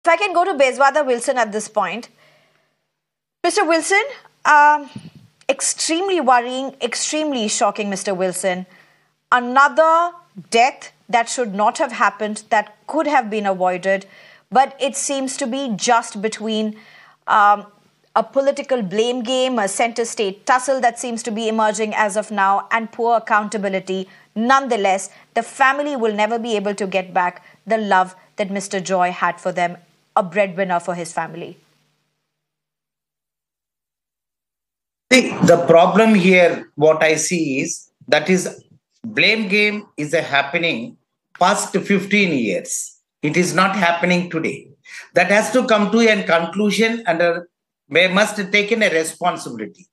If I can go to Bezwada Wilson at this point. Mr. Wilson, extremely worrying, extremely shocking, Mr. Wilson. Another death that should not have happened, that could have been avoided, but it seems to be just between a political blame game, a center-state tussle that seems to be emerging as of now, and poor accountability. Nonetheless, the family will never be able to get back the love that Mr. Joy had for them, a breadwinner for his family. See, the problem here, what I see is that is blame game is happening past 15 years. It is not happening today. That has to come to a conclusion and we must take in a responsibility.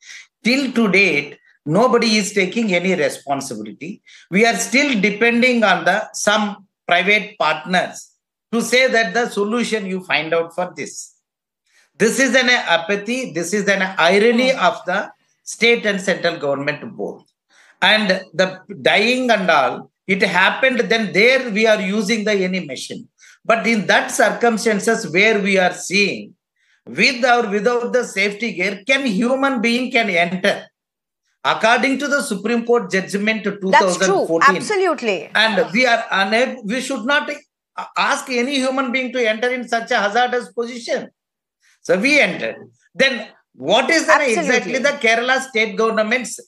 Till to date, nobody is taking any responsibility. We are still depending on some private partners to say that the solution you find out for this. This is an apathy. This is an irony of the state and central government both. And the dying and all, it happened then there we are using the any machine. But in that circumstances where we are seeing, with or without the safety gear, can human being can enter? According to the Supreme Court judgment 2014. That's true, absolutely. And we are unable, we should not ask any human being to enter in such a hazardous position. So we entered. Then what is exactly the Kerala state government's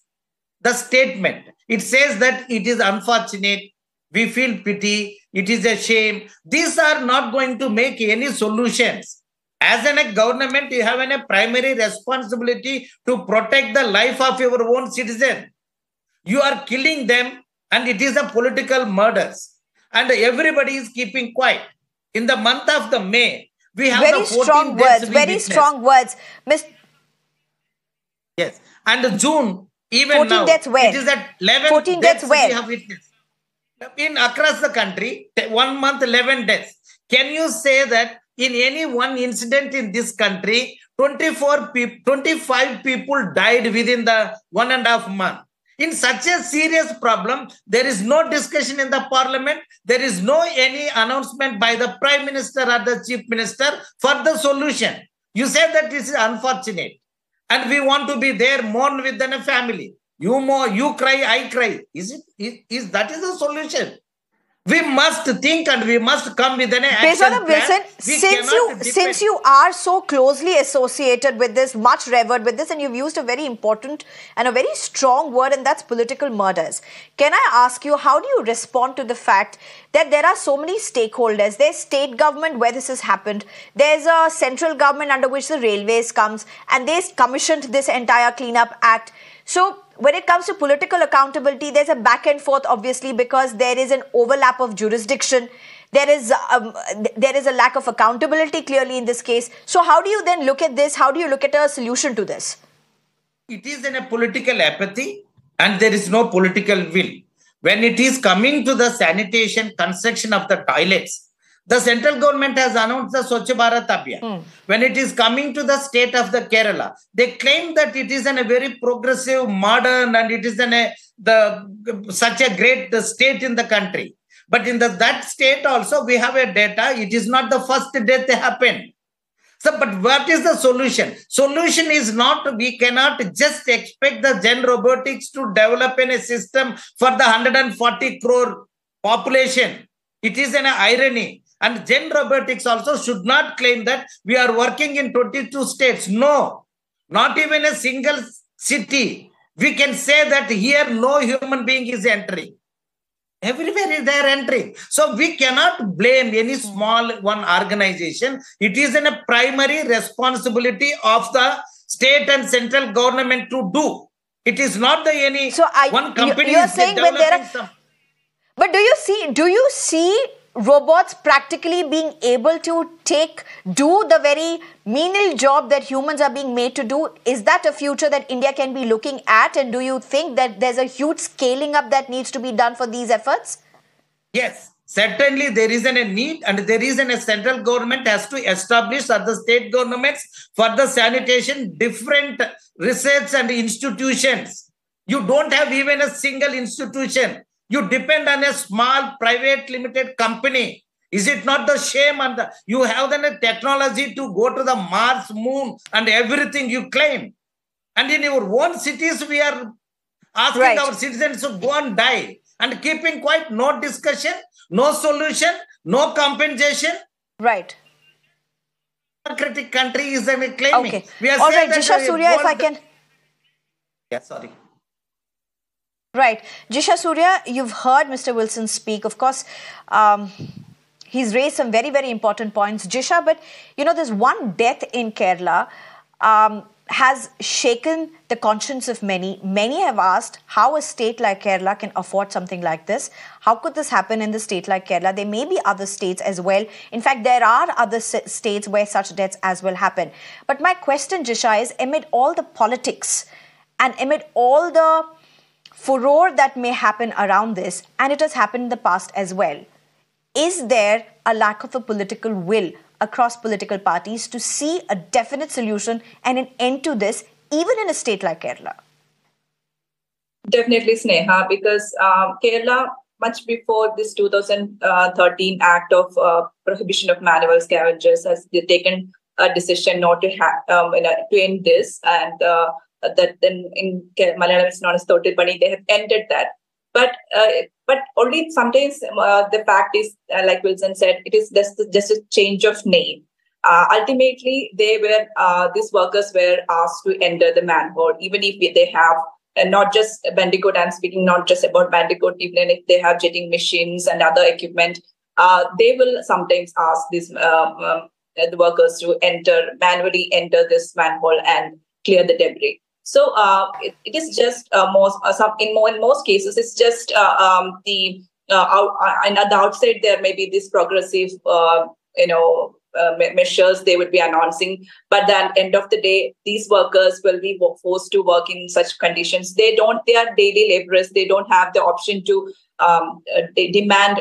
the statement? It says that it is unfortunate. We feel pity. It is a shame. These are not going to make any solutions. As a government, you have a primary responsibility to protect the life of your own citizen. You are killing them and it is a political murders. And everybody is keeping quiet. In the month of the May, we have very the 14 strong words, very strong words. Yes. And June, even 14 now, deaths where? it is at 11 14 deaths deaths where? we have witnessed. In across the country, 1 month, 11 deaths. Can you say that in any one incident in this country, 25 people died within the 1.5 months? In such a serious problem, there is no discussion in the parliament. There is no any announcement by the prime minister or the chief minister for the solution. You said that this is unfortunate. And we want to be there, mourn with a family. You more, you cry, I cry. Is that is the solution? We must think and we must come with an action plan. Wilson, since you are so closely associated with this, much revered with this, and you've used a very important and a very strong word, and that's political murders. Can I ask you, how do you respond to the fact that there are so many stakeholders? There's state government where this has happened. There's a central government under which the railways comes, and they commissioned this entire cleanup act. So when it comes to political accountability, there's a back and forth, obviously, because there is an overlap of jurisdiction. There is a lack of accountability, clearly, in this case. So how do you then look at this? How do you look at a solution to this? It is in a political apathy and there is no political will. When it is coming to the sanitation, construction of the toilets, the central government has announced the Swachh Bharat Abhiyan. When it is coming to the state of the Kerala, they claim that it is a very progressive, modern, and it is such a great state in the country. But in that state also, we have a data. It is not the first death happened. So, but what is the solution? Solution is not, we cannot just expect the Gen Robotics to develop in a system for the 140 crore population. It is an irony. And Gen Robotics also should not claim that we are working in 22 states. No, not even a single city. We can say that here no human being is entering. Everywhere they are entering. So we cannot blame any small one organization. It is a primary responsibility of the state and central government to do. It is not one company. You are saying when there are... But do you see robots practically being able to do the very menial job that humans are being made to do? Is that a future that India can be looking at? And do you think that there's a huge scaling up that needs to be done for these efforts? Yes, certainly there is a need, and there is a central government has to establish at the state governments for the sanitation different research and institutions. You don't have even a single institution. You depend on a small private limited company. Is it not the shame? And you have the technology to go to the Mars, Moon, and everything you claim. And in your own cities, we are asking our citizens to go and die. And keeping quiet, no discussion, no solution, no compensation. Right. Democratic country is claiming. Okay. We are all right, Jisha Surya, if I can... Yeah, sorry. Right. Jisha Surya, you've heard Mr. Wilson speak. Of course, he's raised some very, very important points. Jisha, but, there's one death in Kerala has shaken the conscience of many. Many have asked how a state like Kerala can afford something like this. How could this happen in the state like Kerala? There may be other states as well. In fact, there are other states where such deaths as well happen. But my question, Jisha, is amid all the politics and amid all the furor that may happen around this, and it has happened in the past as well, is there a lack of a political will across political parties to see a definite solution and an end to this, even in a state like Kerala? Definitely, Sneha, because Kerala, much before this 2013 Act of Prohibition of Manual Scavengers, has taken a decision not to end this, and that then in Malayalam it's known as Thotil Pani, they have ended that. But only sometimes the fact is, like Wilson said, it is just a change of name. Ultimately, these workers were asked to enter the manhole, even if they have not just Bandicoot. I'm speaking not just about Bandicoot, even if they have jetting machines and other equipment, they will sometimes ask these the workers to manually enter this manhole and clear the debris. So it is just in most cases it's just and at the outside there may be this progressive measures they would be announcing, but at the end of the day these workers will be forced to work in such conditions. They are daily laborers. They don't have the option to they demand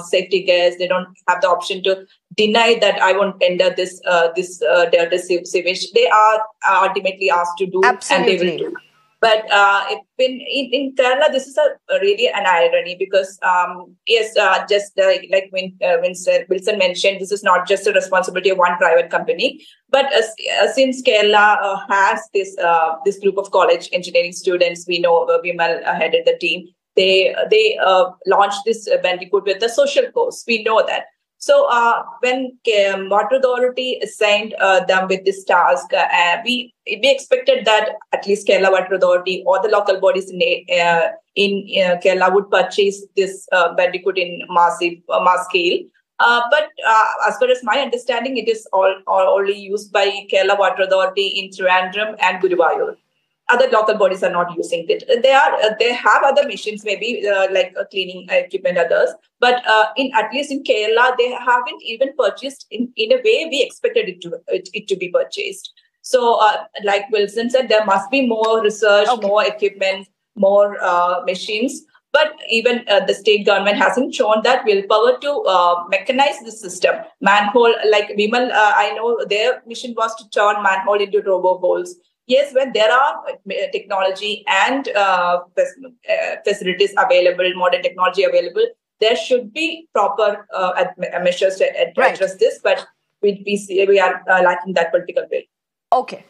safety gears. They don't have the option to deny that I won't enter this dirty sewage. They are ultimately asked to do. Absolutely. And they will do. But in Kerala, this is really an irony because, just like when Wilson mentioned, this is not just the responsibility of one private company. But since Kerala has this group of college engineering students, we know Vimal headed the team. They launched this Bandicoot with a social cause. We know that. So when Water Authority assigned them with this task, we expected that at least Kerala Water Authority or the local bodies in Kerala would purchase this Bandicoot in mass scale. But as far as my understanding, it is only used by Kerala Water Authority in Trivandrum and Guruvayur. Other local bodies are not using it. They have other machines, maybe like cleaning equipment, others. But at least in Kerala, they haven't even purchased in a way we expected it to be purchased. So, like Wilson said, there must be more research, more equipment, more machines. But even the state government hasn't shown that willpower to mechanize the system. Manhole, like Vimal, I know their mission was to turn manhole into robo holes. Yes, when there are technology and facilities available, modern technology available, there should be proper measures to address this. But we are lacking that political will. Okay.